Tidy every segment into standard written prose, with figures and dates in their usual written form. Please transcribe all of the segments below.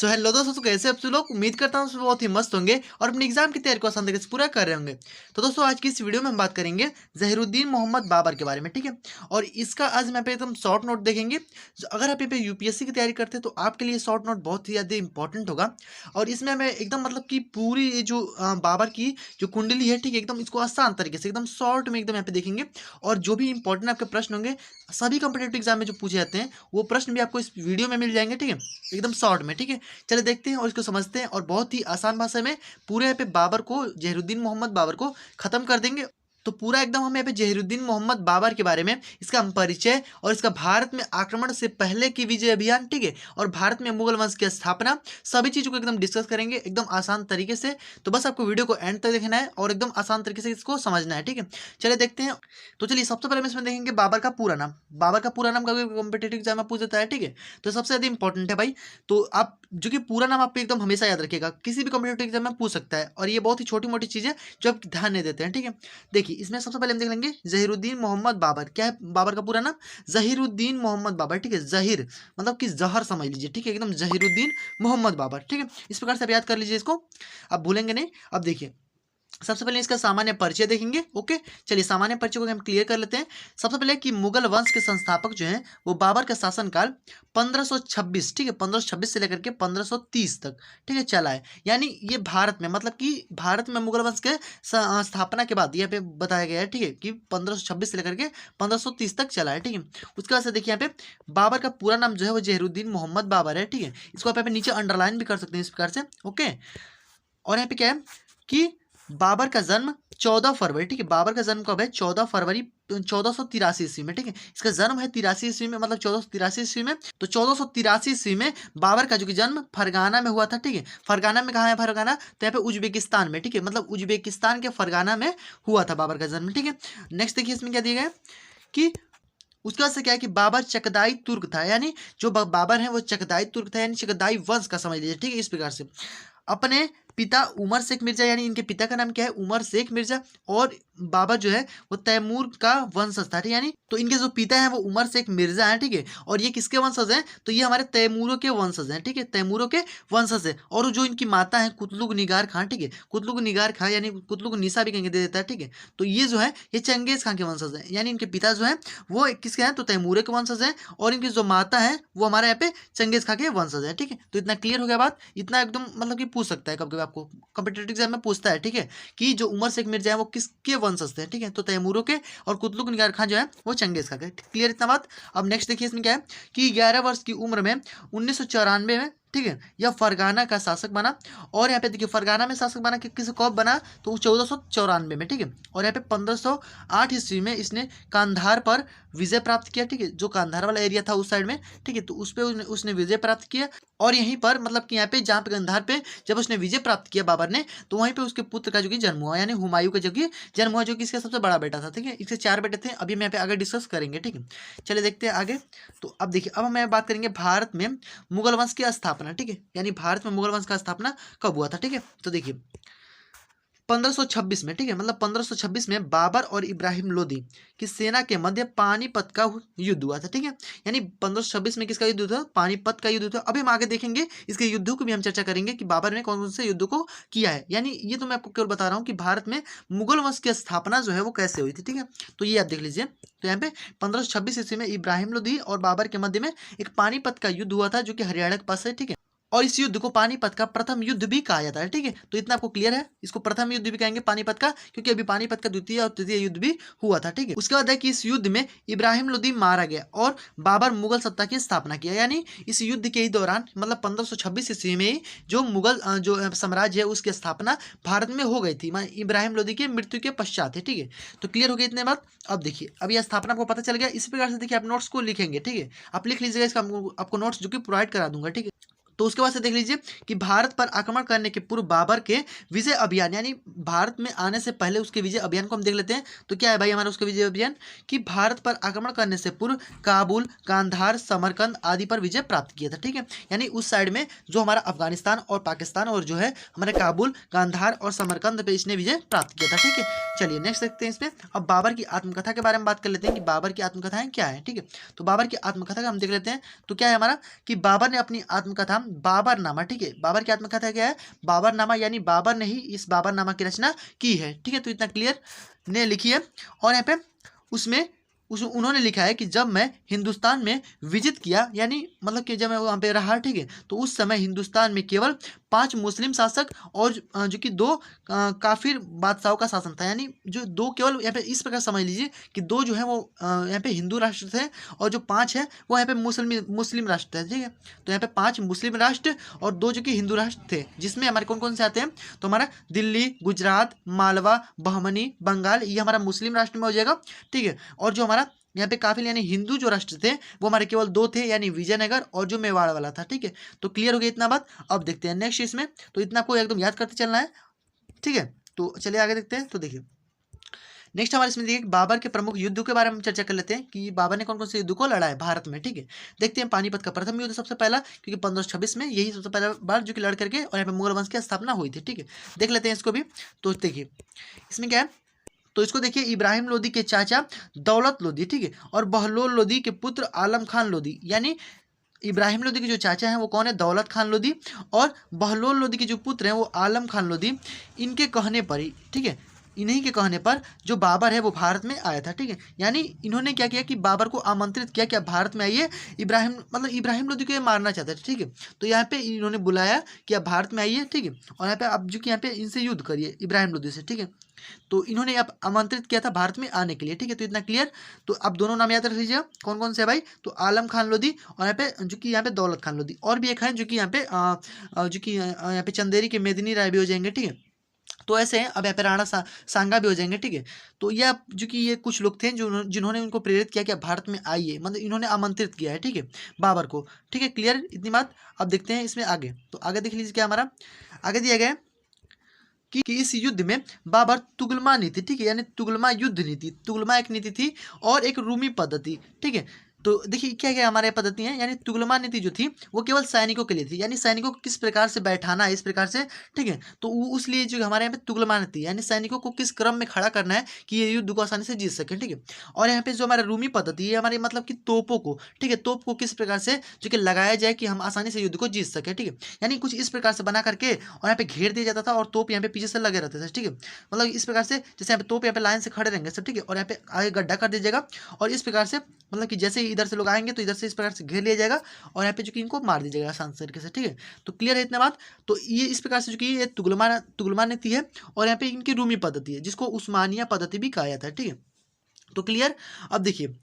So hello दोस्तों, कैसे आप सब लोग। उम्मीद करता हूँ सब बहुत ही मस्त होंगे और अपने एग्जाम की तैयारी को आसान तरीके से पूरा कर रहे होंगे। तो दोस्तों आज की इस वीडियो में हम बात करेंगे जहीरुद्दीन मोहम्मद बाबर के बारे में, ठीक है। और इसका आज मैं पे एकदम शॉर्ट नोट देखेंगे। अगर आप यहाँ पे यूपीएससी की तैयारी करते हैं तो आपके लिए शॉर्ट नोट बहुत ही ज़्यादा इंपॉर्टेंट होगा। और इसमें हमें एकदम मतलब कि पूरी ये जो बाबर की जो कुंडली है, ठीक है, एकदम इसको आसान तरीके से एकदम शॉर्ट में एकदम यहाँ पे देखेंगे। और जो भी इंपॉर्टेंट आपके प्रश्न होंगे सभी कंपटीटिव एग्जाम में जो पूछे जाते हैं वो प्रश्न भी आपको इस वीडियो में मिल जाएंगे, ठीक है, एकदम शॉर्ट में, ठीक है। चलिए देखते हैं और इसको समझते हैं और बहुत ही आसान भाषा में पूरे यहाँ पे बाबर को, जहीरुद्दीन मोहम्मद बाबर को खत्म कर देंगे। तो पूरा एकदम हम यहाँ पे जहीरुद्दीन मोहम्मद बाबर के बारे में, इसका हम परिचय और इसका भारत में आक्रमण से पहले की विजय अभियान, ठीक है, और भारत में मुगल वंश की स्थापना, सभी चीज़ों को एकदम डिस्कस करेंगे एकदम आसान तरीके से। तो बस आपको वीडियो को एंड तक देखना है और एकदम आसान तरीके से इसको समझना है, ठीक है। चलिए देखते हैं। तो चलिए सबसे पहले हम इसमें देखेंगे बाबर का पूरा नाम। बाबर का पूरा नाम कभी कॉम्पिटेटिव एग्जाम में पूछ देता है, ठीक है। तो सबसे ज़्यादा इंपॉर्टेंट है भाई। तो आप जो कि पूरा नाम आप एकदम हमेशा याद रखिएगा, किसी भी कॉम्पिटेटिव एग्जाम में पूछ सकता है और ये बहुत ही छोटी मोटी चीज़ें जो आप ध्यान नहीं देते हैं, ठीक है। देखिए इसमें सबसे पहले हम देख लेंगे जहीरुद्दीन मोहम्मद बाबर। क्या है बाबर का पूरा नाम? जहीरुद्दीन मोहम्मद बाबर, ठीक है। जहीर मतलब कि जहर समझ लीजिए, ठीक है, एकदम जहीरुद्दीन मोहम्मद बाबर, ठीक है। इस प्रकार से आप याद कर लीजिए इसको, आप भूलेंगे नहीं। अब देखिए सबसे पहले इसका सामान्य परिचय देखेंगे। ओके, चलिए सामान्य परिचय को हम क्लियर कर लेते हैं। सबसे पहले कि मुगल वंश के संस्थापक जो हैं वो बाबर का शासनकाल 1526, ठीक है, 1526 से लेकर के 1530 तक, ठीक है, चला है। यानी ये भारत में मतलब कि भारत में मुगल वंश के स्थापना के बाद यहाँ पे बताया गया है, ठीक है, कि 1526 से लेकर के 1530 तक चला है, ठीक है। उसके बाद से देखिए यहाँ पे बाबर का पूरा नाम जो है वो जहीरुद्दीन मोहम्मद बाबर है, ठीक है। इसको आप यहाँ पे नीचे अंडरलाइन भी कर सकते हैं इस प्रकार से। ओके, और यहाँ पे क्या है कि बाबर का जन्म 14 फरवरी, ठीक है, बाबर का जन्म कब है? 14 फरवरी 1483 ईस्वी में, ठीक है। इसका जन्म है 83 ईस्वी में, मतलब 1483 ईस्वी में। तो 1483 ईस्वी में बाबर का जो कि जन्म फरगाना में हुआ था, ठीक है। फरगाना में कहाँ है फरगाना? तो यहाँ पे उज्बेकिस्तान में, ठीक है, मतलब उज्बेकिस्तान के फरगाना में हुआ था बाबर का जन्म, ठीक है। नेक्स्ट देखिए इसमें क्या दिया गया है कि उसके बाद से क्या है कि बाबर चकदाई तुर्क था, यानी जो बाबर है वो चकदाई तुर्क था, यानी चकदाई वंश का समझ लीजिए, ठीक है। इस प्रकार से अपने पिता उमर शेख मिर्जा, यानी इनके पिता का नाम क्या है? उमर शेख मिर्जा। और बाबर जो है वो तैमूर का वंशज था, ठीक है, यानी तो इनके जो पिता हैं वो उमर शेख मिर्जा हैं, ठीक है। और ये किसके वंशज हैं? तो ये हमारे तैमूरों के वंशज हैं, ठीक है, तैमूरों के वंशज है। और जो इनकी माता है कुतलुग निगार खां, ठीक है, कुतलुग निगार खां यानी कुतलुग निसा भी कहेंगे दे देता है, ठीक है। तो ये जो है ये चंगेज खां के वंशज हैं, यानी इनके पिता जो है वो किसके हैं? तो तैमूर के वंशज हैं। और इनकी जो माता है वो हमारे यहाँ पे चंगेज खां के वंशज है, ठीक है। तो इतना क्लियर हो गया बात। इतना एकदम मतलब कि पूछ सकता है कभी कभी आपको कॉम्पिटेटिव एग्जाम में पूछता है, ठीक है, कि जो उमर शेख मिर्जा है वो किसके वंशज थे, ठीक है। तो तैमूरों के और कुतलुग निगार खां जो है वो चंगेज खां के। क्लियर इतना बात। अब नेक्स्ट देखिए इसमें क्या है कि 11 वर्ष की उम्र में 1994 में, ठीक है, यह फरगाना का शासक बना। और यहाँ पे देखिए फरगाना में शासक बना किस कब बना? तो 1494 में, ठीक है। और यहाँ पे 1508 ईस्वी में इसने कांधार पर विजय प्राप्त किया, ठीक है, जो कांधार वाला एरिया था उस साइड में, ठीक है। तो उस पर उसने विजय प्राप्त किया। और यहीं पर मतलब कि यहाँ पे जहाँ पे कांधार पे जब उसने विजय प्राप्त किया बाबर ने, तो वहीं पे उसके पुत्र का जो कि जन्म हुआ, यानी हुमायूं का जो कि जन्म हुआ, जो कि इसका सबसे बड़ा बेटा था, ठीक है। इसके 4 बेटे थे, अभी हम यहाँ पे आगे डिस्कस करेंगे, ठीक है। चलिए देखते हैं आगे। तो अब देखिए अब हम बात करेंगे भारत में मुगल वंश की स्थापना, ठीक है, यानी भारत में मुगल वंश का स्थापना कब हुआ था, ठीक है। तो देखिए 1526 में, ठीक है, मतलब 1526 में बाबर और इब्राहिम लोदी की सेना के मध्य पानीपत का युद्ध हुआ था, ठीक है। यानी 1526 में किसका युद्ध हुआ था? पानीपत का युद्ध हुआ। अभी हम आगे देखेंगे इसके युद्धों को भी हम चर्चा करेंगे कि बाबर ने कौन कौन से युद्धों को किया है। यानी ये तो मैं आपको केवल बता रहा हूँ कि भारत में मुगल वंश की स्थापना जो है वो कैसे हुई थी, ठीक है। तो ये आप देख लीजिए। तो यहाँ पे 1526 ईस्वी में इब्राहिम लोदी और बाबर के मध्य में एक पानीपत का युद्ध हुआ था, जो कि हरियाणा के पास है, ठीक है। और इस युद्ध को पानीपत का प्रथम युद्ध भी कहा जाता है, ठीक है। तो इतना आपको क्लियर है, इसको प्रथम युद्ध भी कहेंगे पानीपत का, क्योंकि अभी पानीपत का द्वितीय और तृतीय युद्ध भी हुआ था, ठीक है। उसके बाद है कि इस युद्ध में इब्राहिम लोदी मारा गया और बाबर मुगल सत्ता की स्थापना किया। यानी इस युद्ध के ही दौरान मतलब 1526 ईस्वी में ही जो मुगल जो साम्राज्य है उसकी स्थापना भारत में हो गई थी, इब्राहिम लोदी की मृत्यु के पश्चात है, ठीक है। तो क्लियर हो गया इतने बात। अब देखिए अब यह स्थापना आपको पता चल गया। इस प्रकार से देखिए आप नोट्स को लिखेंगे, ठीक है, आप लिख लीजिएगा, इसका आपको नोट्स जो कि प्रोवाइड करा दूंगा, ठीक है। तो उसके बाद से देख लीजिए कि भारत पर आक्रमण करने के पूर्व बाबर के विजय अभियान, यानी भारत में आने से पहले उसके विजय अभियान को हम देख लेते हैं। तो क्या है भाई हमारा उसका विजय अभियान? कि भारत पर आक्रमण करने से पूर्व काबुल, कांधार, समरकंद आदि पर विजय प्राप्त किया था, ठीक है। यानी उस साइड में जो हमारा अफगानिस्तान और पाकिस्तान और जो है हमारे काबुल, कांधार और समरकंद पे इसने विजय प्राप्त किया था, ठीक है। चलिए नेक्स्ट देखते हैं इसमें। अब बाबर की आत्मकथा के बारे में बात कर लेते हैं कि बाबर की आत्मकथाएं क्या है, ठीक है। तो बाबर की आत्मकथा का हम देख लेते हैं। तो क्या है हमारा कि बाबर ने अपनी आत्मकथा बाबरनामा, ठीक है, बाबर की आत्मकथा क्या है, बाबरनामा, यानी बाबर ने ही इस बाबरनामा की रचना की है, ठीक है। तो इतना क्लियर ने लिखी है। और यहाँ पे उसमें उन्होंने लिखा है कि जब मैं हिंदुस्तान में विजिट किया, यानी मतलब कि जब मैं वहाँ पे रहा, ठीक है, तो उस समय हिंदुस्तान में केवल 5 मुस्लिम शासक और जो कि 2 काफिर बादशाहों का शासन था। यानी जो 2 केवल यहाँ पे इस प्रकार समझ लीजिए कि 2 जो है वो यहाँ पे हिंदू राष्ट्र थे और जो 5 है वो यहाँ पे मुस्लिम राष्ट्र थे, ठीक है। तो यहाँ पे 5 मुस्लिम राष्ट्र और 2 जो कि हिंदू राष्ट्र थे, जिसमें हमारे कौन कौन से आते हैं, तो हमारा दिल्ली, गुजरात, मालवा, बहमनी, बंगाल, ये हमारा मुस्लिम राष्ट्र में हो जाएगा, ठीक है। और जो हमारा यहाँ पे काफिल यानी हिंदू जो राष्ट्र थे वो हमारे केवल 2 थे, यानी विजयनगर और जो मेवाड़ वाला था, ठीक है। तो क्लियर हो गया इतना बात। अब देखते हैं नेक्स्ट इसमें। तो इतना आपको एकदम याद करते चलना है, ठीक है। तो चलिए आगे देखते हैं। तो देखिए नेक्स्ट हमारे इसमें देखिए बाबर के प्रमुख युद्धों के बारे में चर्चा कर लेते हैं कि बाबर ने कौन कौन से युद्ध को लड़ा है भारत में, ठीक है। देखते हैं पानीपत का प्रथम युद्ध सबसे पहला, क्योंकि 1526 में यही सबसे पहला बार जो कि लड़ करके और यहाँ पे मुगल वंश की स्थापना हुई थी, ठीक है। देख लेते हैं इसको भी। तो देखिए इसमें क्या है, तो इसको देखिए इब्राहिम लोदी के चाचा दौलत लोदी, ठीक है, और बहलोल लोदी के पुत्र आलम खान लोदी, यानी इब्राहिम लोदी के जो चाचा हैं वो कौन है, दौलत खान लोदी, और बहलोल लोदी के जो पुत्र हैं वो आलम खान लोदी। इनके कहने पर ही, ठीक है, इन्हीं के कहने पर जो बाबर है वो भारत में आया था, ठीक है। यानी इन्होंने क्या किया कि बाबर को आमंत्रित किया कि आप भारत में आइए, इब्राहिम मतलब इब्राहिम लोदी को ये मारना चाहते थे, ठीक है। तो यहाँ पे इन्होंने बुलाया कि आप भारत में आइए, ठीक है, और यहाँ पे आप जो कि यहाँ पे इनसे युद्ध करिए इब्राहिम लोदी से, ठीक है। तो इन्होंने आप आमंत्रित किया था भारत में आने के लिए, ठीक है। तो इतना क्लियर। तो आप दोनों नाम याद रख लीजिएगा कौन कौन से है भाई, तो आलम खान लोदी और यहाँ पे जो कि यहाँ पे दौलत खान लोदी, और भी एक है जो कि यहाँ पे जो कि यहाँ पे चंदेरी के मेदिनी राय भी हो जाएंगे, ठीक है। तो ऐसे हैं। अब यहाँ पे राणा सांगा भी हो जाएंगे, ठीक है। तो ये जो कि ये कुछ लोग थे जो जिन्होंने उनको प्रेरित किया कि आप भारत में आइए, मतलब इन्होंने आमंत्रित किया है, ठीक है, बाबर को, ठीक है। क्लियर इतनी बात। अब देखते हैं इसमें आगे। तो आगे देख लीजिए क्या हमारा आगे दिया गया है कि इस युद्ध में बाबर तुगलमा नीति, ठीक है, यानी तुगलमा युद्ध नीति, तुगलमा एक नीति थी और एक रूमी पद्धति, ठीक है। तो देखिए क्या क्या हमारे पद्धति हैं, यानी तुगलमा नीति जो थी वो केवल सैनिकों के लिए थी, यानी सैनिकों को किस प्रकार से बैठाना है इस प्रकार से, ठीक है। तो उस लिए जो हमारे यहाँ पे तुगलमा नीति, यानी सैनिकों को किस क्रम में खड़ा करना है कि ये युद्ध को आसानी से जीत सके, ठीक है। और यहाँ पे जो हमारा रूमी पद्धति है हमारी मतलब कि तोपों को, ठीक है, तोप को किस प्रकार से जो कि लगाया जाए कि हम आसानी से युद्ध को जीत सके, ठीक है। यानी कुछ इस प्रकार से बना करके और यहाँ पे घेर दिया जाता था और तोप यहाँ पे पीछे से लगे रहते थे, ठीक है। मतलब इस प्रकार से जैसे यहाँ पे तोप यहाँ पे लाइन से खड़े रहेंगे सब, ठीक है, और यहाँ पे आगे गड्ढा कर दीजिएगा और इस प्रकार से मतलब कि जैसे ही इधर से लोग आएंगे तो इधर से इस प्रकार से घेर लिया जाएगा और यहाँ पे जो कि इनको मार दीजिएगा आसान तरीके से, ठीक है। तो क्लियर है इतना बात। तो ये इस प्रकार से जो कि ये तुगलमा नीति है और यहाँ पे इनकी रूमी पद्धति है जिसको उस्मानिया पद्धति भी कहा जाता है, ठीक है। तो क्लियर। अब देखिए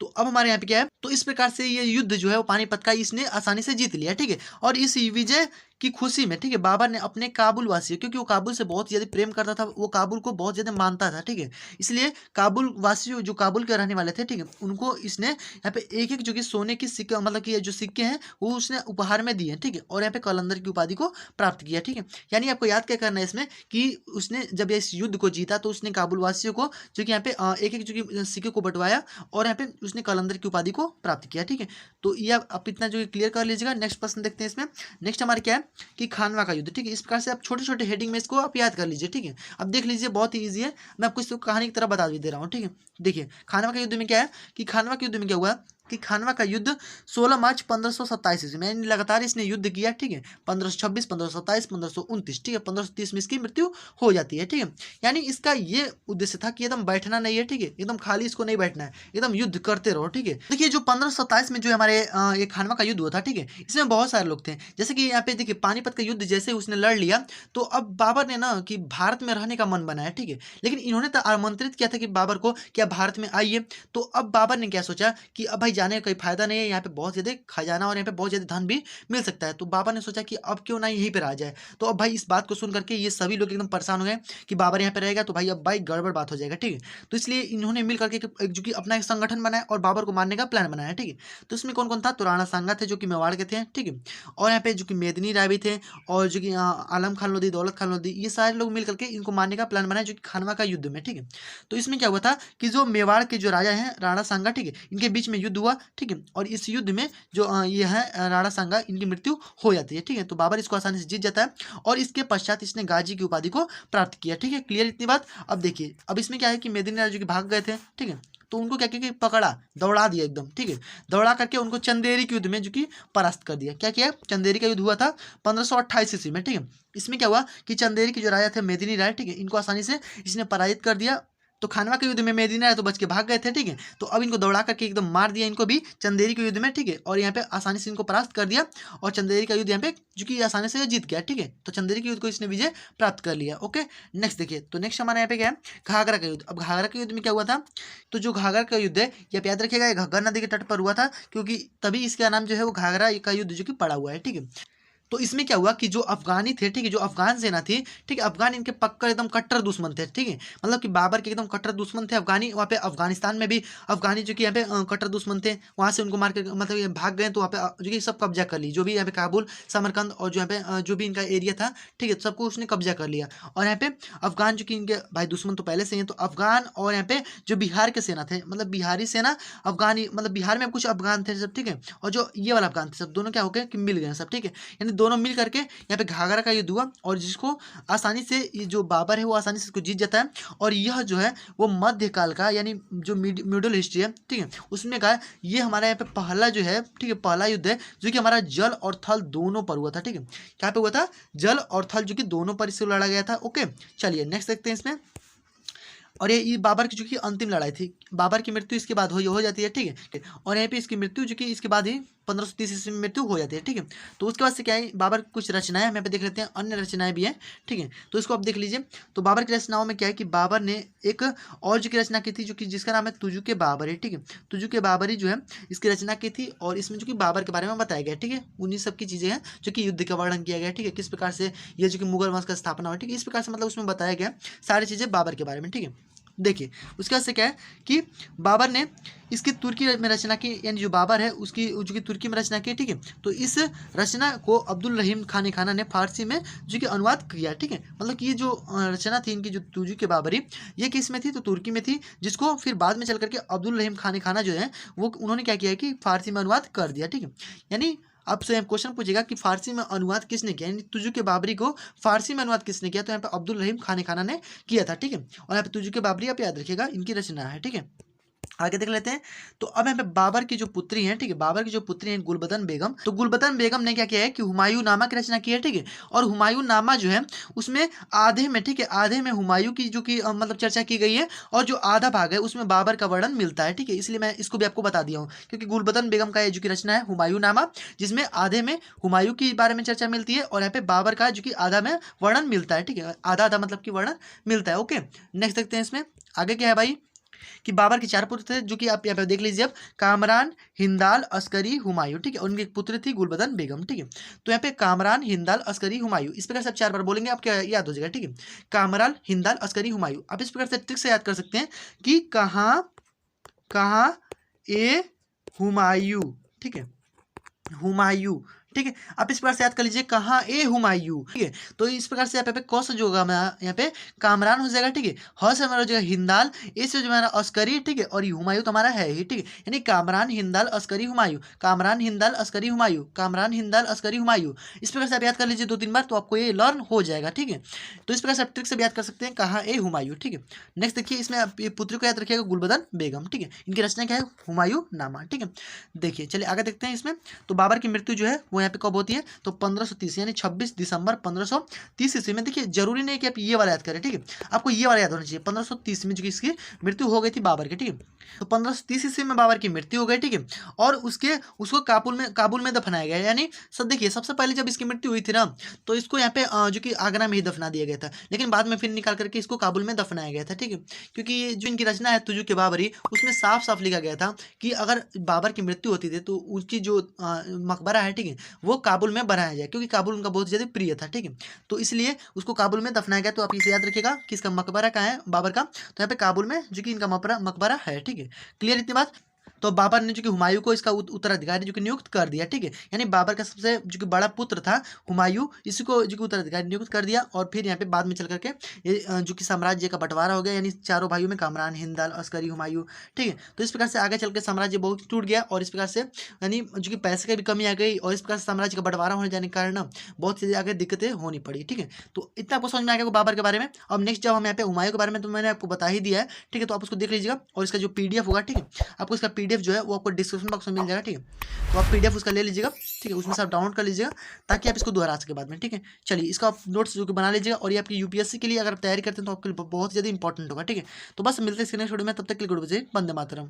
तो अब हमारे यहाँ पे क्या है, तो इस प्रकार से ये युद्ध जो है वो पानीपत का इसने आसानी से जीत लिया, ठीक है। और इस विजय की खुशी में, ठीक है, बाबर ने अपने काबुल वासियों, क्योंकि वो काबुल से बहुत ज़्यादा प्रेम करता था, वो काबुल को बहुत ज़्यादा मानता था, ठीक है। इसलिए काबुल वासियों जो काबुल के रहने वाले थे, ठीक है, उनको इसने यहाँ पे एक एक जो कि सोने की सिक्के मतलब कि जो सिक्के हैं वो उसने उपहार में दिए, ठीक है। और यहाँ पे कलंदर की उपाधि को प्राप्त किया, ठीक है। यानी आपको याद क्या करना है इसमें कि उसने जब इस युद्ध को जीता तो उसने काबुल वासियों को जो कि यहाँ पे एक एक जो कि सिक्के को बंटवाया और यहाँ पे उसने कलंदर की उपाधि को प्राप्त किया, ठीक है। तो ये आप इतना जो क्लियर कर लीजिएगा। नेक्स्ट प्रश्न देखते हैं इसमें। नेक्स्ट हमारे क्या है कि खानवा का युद्ध, ठीक है। इस प्रकार से आप छोटे छोटे हेडिंग में इसको आप याद कर लीजिए, ठीक है। अब देख लीजिए बहुत ही ईजी है, मैं आपको इसको कहानी की तरह बता भी दे रहा हूँ, ठीक है। देखिए खानवा के युद्ध में क्या है कि खानवा के युद्ध में क्या हुआ कि खानवा का युद्ध 16 मार्च 1527 ईस्वी में लगातार इसने युद्ध किया, ठीक है। 1526, 1527, 1529, ठीक है। 1530 में इसकी मृत्यु हो जाती है, ठीक है। यानी इसका ये उद्देश्य था कि एकदम बैठना नहीं है, ठीक है, एकदम खाली इसको नहीं बैठना है, एकदम युद्ध करते रहो, ठीक है। देखिए जो 1527 में जो हमारे ये खानवा का युद्ध हुआ था, ठीक है, इसमें बहुत सारे लोग थे। जैसे कि यहाँ पे देखिए पानीपत का युद्ध जैसे उसने लड़ लिया तो अब बाबर ने ना कि भारत में रहने का मन बनाया, ठीक है। लेकिन इन्होंने तो आमंत्रित किया था कि बाबर को कि आप भारत में आइए। तो अब बाबर ने क्या सोचा कि अब भाई जाने का कोई फायदा नहीं है, यहाँ पे बहुत ज़्यादा खजाना और यहाँ पे बहुत ज़्यादा धन भी मिल सकता है। तो बाबर ने सोचा कि अब क्यों ना यहीं पर आ जाए। तो अब भाई इस बात को सुन करके ये सभी लोग एकदम परेशान हो गए कि बाबर यहाँ पे रहेगा तो भाई अब भाई गड़बड़ बात हो जाएगा, ठीक है। तो इसलिए इन्होंने मिल करके जो कि अपना एक संगठन बनाया और बाबर को मारने का प्लान बनाया, ठीक है। तो इसमें कौन कौन था, तो राणा सांगा थे जो कि मेवाड़ के थे, ठीक है। और यहाँ पे जो कि मेदिनी राय भी थे और जो कि आलम खान लोधी, दौलत खान लोधी, ये सारे लोग मिल करके इनको मारने का प्लान बनाया जो कि खानवा का युद्ध में, ठीक है। तो इसमें क्या हुआ था कि जो मेवाड़ के जो राजा हैं राणा सांगा, ठीक है, इनके बीच में युद्ध हुआ हुआ, ठीक है। और इस युद्ध में जो ये है राणा सांगा, इनकी मृत्यु हो जाती है, ठीक है। तो बाबर इसको आसानी से जीत जाता है और इसके पश्चात इसने गाजी की उपाधि को प्राप्त किया, ठीक है। क्लियर इतनी बात। अब देखिए, अब इसमें क्या है कि मेदिनी राजा जो कि भाग गए थे, ठीक है, तो उनको क्या किया कि पकड़ा, दौड़ा दिया एकदम, ठीक है। दौड़ा करके उनको चंदेरी के युद्ध में जो कि परास्त कर दिया। क्या किया? चंदेरी का युद्ध हुआ था 1528 ईस्वी में, ठीक है। इसमें क्या हुआ कि चंदेरी के जो राजा थे मेदिनी राय, ठीक है, इनको आसानी से इसने पराजित कर दिया। तो खानवा के युद्ध में मेदिनी राय तो बच के भाग गए थे, ठीक है। तो अब इनको दौड़ा करके एकदम मार दिया इनको भी चंदेरी के युद्ध में, ठीक है। और यहाँ पे आसानी से इनको परास्त कर दिया और चंदेरी का युद्ध यहाँ पे जो कि आसानी से जीत गया, ठीक है। तो चंदेरी के युद्ध को इसने विजय प्राप्त कर लिया। ओके, नेक्स्ट देखिए, तो नेक्स्ट हमारे यहाँ पे क्या है, घाघरा का युद्ध। अब घाघरा के युद्ध में क्या हुआ था, तो जो घाघरा का युद्ध है ये याद रखिएगा, ये घग्गर नदी के तट पर हुआ था, क्योंकि तभी इसका नाम जो है वो घाघरा का युद्ध जो कि पड़ा हुआ है, ठीक है। तो इसमें क्या हुआ कि जो अफगानी थे, ठीक है, जो अफगान सेना थी, ठीक है, अफगान इनके पक्का एकदम कट्टर दुश्मन थे, ठीक है। मतलब कि बाबर के एकदम कट्टर दुश्मन थे अफगानी। वहाँ पे अफगानिस्तान में भी अफगानी जो कि यहाँ पे कट्टर दुश्मन थे, वहाँ से उनको मार के मतलब ये भाग गए। तो वहाँ पे जो कि सब कब्जा कर ली, जो भी यहाँ पे काबुल, समरकंद और जो यहाँ पे जो भी इनका एरिया था, ठीक है, सबको उसने कब्जा कर लिया। और यहाँ पे अफगान जो कि इनके भाई दुश्मन तो पहले से हैं, तो अफगान और यहाँ पे जो बिहार के सेना थे, मतलब बिहारी सेना अफगानी, मतलब बिहार में कुछ अफगान थे सब, ठीक है, और जो ये वाला अफगान थे सब, दोनों क्या हो गए कि मिल गए सब, ठीक है। यानी दोनों मिल करके यहाँ पे घाघरा का युद्ध हुआ और जिसको आसानी से ये जो बाबर है वो आसानी से इसको जीत जाता है। और यह जो है वो मध्यकाल का यानी जो मिडिल हिस्ट्री है, ठीक है, उसमें का ये हमारा यहाँ पे पहला जो है, ठीक है, पहला युद्ध है जो कि हमारा जल और थल दोनों पर हुआ था, ठीक है। क्या पे हुआ था? जल और थल, जो कि दोनों पर इससे लड़ा गया था। ओके, चलिए नेक्स्ट देखते हैं इसमें। और ये बाबर की जो कि अंतिम लड़ाई थी, बाबर की मृत्यु इसके बाद हो जाती है, ठीक है। और यहाँ पे इसकी मृत्यु जो कि इसके बाद ही 1530 ईस्वी में मृत्यु हो जाती है, ठीक है। तो उसके बाद से क्या है, बाबर की कुछ रचनाएं हम यहाँ पे देख लेते हैं, अन्य रचनाएं भी हैं, ठीक है। तो इसको आप देख लीजिए। तो बाबर की रचनाओं में क्या है कि बाबर ने एक और जो की रचना की थी, जो कि जिसका नाम है तुजुके बाबरी, ठीक है। तुजुके बाबरी जो है इसकी रचना की थी और इसमें जो कि बाबर के बारे में बताया गया, ठीक है। उन्हीं सब की चीज़ें हैं जो कि युद्ध का वर्णन किया गया, ठीक है, किस प्रकार से ये जो कि मुगल वंश का स्थापना हुआ, ठीक है, इस प्रकार से मतलब उसमें बताया गया सारी चीज़ें बाबर के बारे में, ठीक है। देखिए, उसके बाद से क्या है कि बाबर ने इसकी तुर्की में रचना की, यानी जो बाबर है उसकी जो कि तुर्की में रचना की, ठीक है। तो इस रचना को अब्दुल रहीम खान खाना ने फारसी में जो कि अनुवाद किया, ठीक है। मतलब कि ये जो रचना थी इनकी, जो तुजू के बाबरी, ये किस में थी, तो तुर्की में थी, जिसको फिर बाद में चल करके अब्दुल रहीम खान खाना जो है वो उन्होंने क्या किया है कि फारसी में अनुवाद कर दिया, ठीक है। यानी आपसे क्वेश्चन पूछेगा कि फारसी में अनुवाद किसने किया, यानी तुजू के बाबरी को फारसी में अनुवाद किसने किया, तो यहाँ पे अब्दुल रहीम खान खाना ने किया था, ठीक है। और यहाँ पे तुजू के बाबरी आप याद रखिएगा, इनकी रचना है, ठीक है। आगे देख लेते हैं। तो अब यहाँ पे बाबर की जो पुत्री हैं, ठीक है, बाबर की जो पुत्री हैं गुलबदन बेगम, तो गुलबदन बेगम ने क्या किया है कि हुमायूं नामा की रचना की है, ठीक है। और हुमायूं नामा जो है उसमें आधे में, ठीक है, आधे में हुमायूं की जो कि मतलब चर्चा की गई है और जो आधा भाग है उसमें बाबर का वर्णन मिलता है, ठीक है। इसलिए मैं इसको भी आपको बता दिया हूँ, क्योंकि गुलबदन बेगम का जो की रचना है हुमायूं नामा, जिसमें आधे में हुमायूं के बारे में चर्चा मिलती है और यहाँ पे बाबर का जो कि आधा में वर्णन मिलता है, ठीक है, आधा आधा मतलब कि वर्णन मिलता है। ओके, नेक्स्ट देखते हैं इसमें आगे क्या है भाई कि बाबर के 4 पुत्र थे, जो कि आप यहाँ पे देख लीजिए अब, कामरान, हिंदाल, अस्करी, हुमायूं, ठीक है। उनकी एक पुत्र थी गुलबदन बेगम, ठीक है। तो यहाँ पे कामरान, हिंदाल, अस्करी, हुमायूं, इस प्रकार से आप 4 बार बोलेंगे, आपको याद हो जाएगा, ठीक है। कामरान, हिंदाल, अस्करी, हुमायूं, आप इस प्रकार से ट्रिक से याद कर सकते हैं कि कहाँ कहाँ ए हुमायूं, ठीक है, हुमायूं, ठीक है। आप इस प्रकार से याद कर लीजिए, कहाँ ए हुमायूं, ठीक है। तो इस प्रकार से आप यहाँ पे कौन सा जो होगा यहाँ पे कामरान हो जाएगा, ठीक है। ह से हमारा हो जाएगा हिंदाल, ए से जो हमारा अस्करी, ठीक है, और ये हुमायूं तो हमारा है ही, ठीक है। यानी कामरान, हिंदाल, अस्करी, हुमायूं, कामरान, हिंदाल, अस्करी, हुमायूं, कामरान, हिंदाल, अस्करी, हुमायूं। इस प्रकार से आप याद कर लीजिए 2-3 बार, तो आपको ये लर्न हो जाएगा, ठीक है। तो इस प्रकार से आप ट्रिक से भी याद कर सकते हैं, कहाँ ए हुमायूं, ठीक है। नेक्स्ट देखिए, इसमें आप ये पुत्री को याद रखिएगा गुलबदन बेगम, ठीक है। इनकी रचना क्या है, हुमायूं नामा, ठीक है। देखिए, चलिए आगे देखते हैं इसमें। तो बाबर की मृत्यु जो है वो यहाँ पे कब होती है, तो 1530 यानी 26 दिसंबर 1530 ईस्वी में। देखिए, जरूरी नहीं कि आप ये वाला याद करें, ठीक है, आपको ये वाला याद होना चाहिए। 1530 में जो कि इसकी मृत्यु हो गई थी बाबर की, ठीक है। तो 1530 ईस्वी में बाबर की मृत्यु हो गई, ठीक है। और उसको काबुल में दफनाया गया। यानी सब देखिए, सबसे पहले जब इसकी मृत्यु हुई थी ना, तो इसको यहाँ पे जो कि आगरा में ही दफना दिया गया था, लेकिन बाद में फिर निकाल करके इसको काबुल में दफनाया गया था, ठीक है। क्योंकि ये जो इनकी रचना है तुजू के बाबरी, उसमें साफ साफ लिखा गया था कि अगर बाबर की मृत्यु होती थी तो उसकी जो मकबरा है, ठीक है, वो काबुल में बनाया जाए, क्योंकि काबुल उनका बहुत ज़्यादा प्रिय था, ठीक है। तो इसलिए उसको काबुल में दफनाया गया। तो आप इसे याद रखिएगा कि इसका मकबरा कहाँ है बाबर का, तो यहाँ पे काबुल में जो कि इनका मकबरा है, ठीक है। क्लियर इतनी बात। तो बाबर ने जो कि हुमायूं को इसका उत्तराधिकारी जो कि नियुक्त कर दिया, ठीक है। यानी बाबर का सबसे जो कि बड़ा पुत्र था हुमायूं, इसी को जो कि उत्तराधिकारी नियुक्त कर दिया। और फिर यहाँ पे बाद में चल करके ये जो कि साम्राज्य का बंटवारा हो गया, यानी चारों भाइयों में कामरान, हिंदल, अस्करी, हुमायूं, ठीक है। तो इस प्रकार से आगे चल के साम्राज्य बहुत टूट गया और इस प्रकार से यानी जो कि पैसे की भी कमी आ गई और इस प्रकार से साम्राज्य का बंटवारा होने जाने के कारण ना बहुत सी आगे दिक्कतें होनी पड़ी, ठीक है। तो इतना आपको समझ में आ गया बाबर के बारे में। अब नेक्स्ट जब हम यहाँ पे हुमायूं के बारे में तो मैंने आपको बता ही दिया है, ठीक है। तो आप उसको देख लीजिएगा और इसका जो पीडीएफ होगा, ठीक है, आपको इसका पीडीएफ जो है वो आपको डिस्क्रिप्शन बॉक्स में मिल जाएगा, ठीक है। तो आप पीडीएफ उसका ले लीजिएगा, ठीक है, उसमें से आप डाउनलोड कर लीजिएगा ताकि आप इसको दोहरा सके बाद में, ठीक है। चलिए इसका आप नोट्स जो कि बना लीजिएगा और ये आपकी यूपीएससी के लिए अगर आप तैयारी करते हैं तो आपके लिए बहुत ज़्यादा इंपॉर्टेंट होगा, ठीक है। तो बस मिलते हैं नेक्स्ट वीडियो में, तब तक के लिए गुड बाय, वंदे मातरम।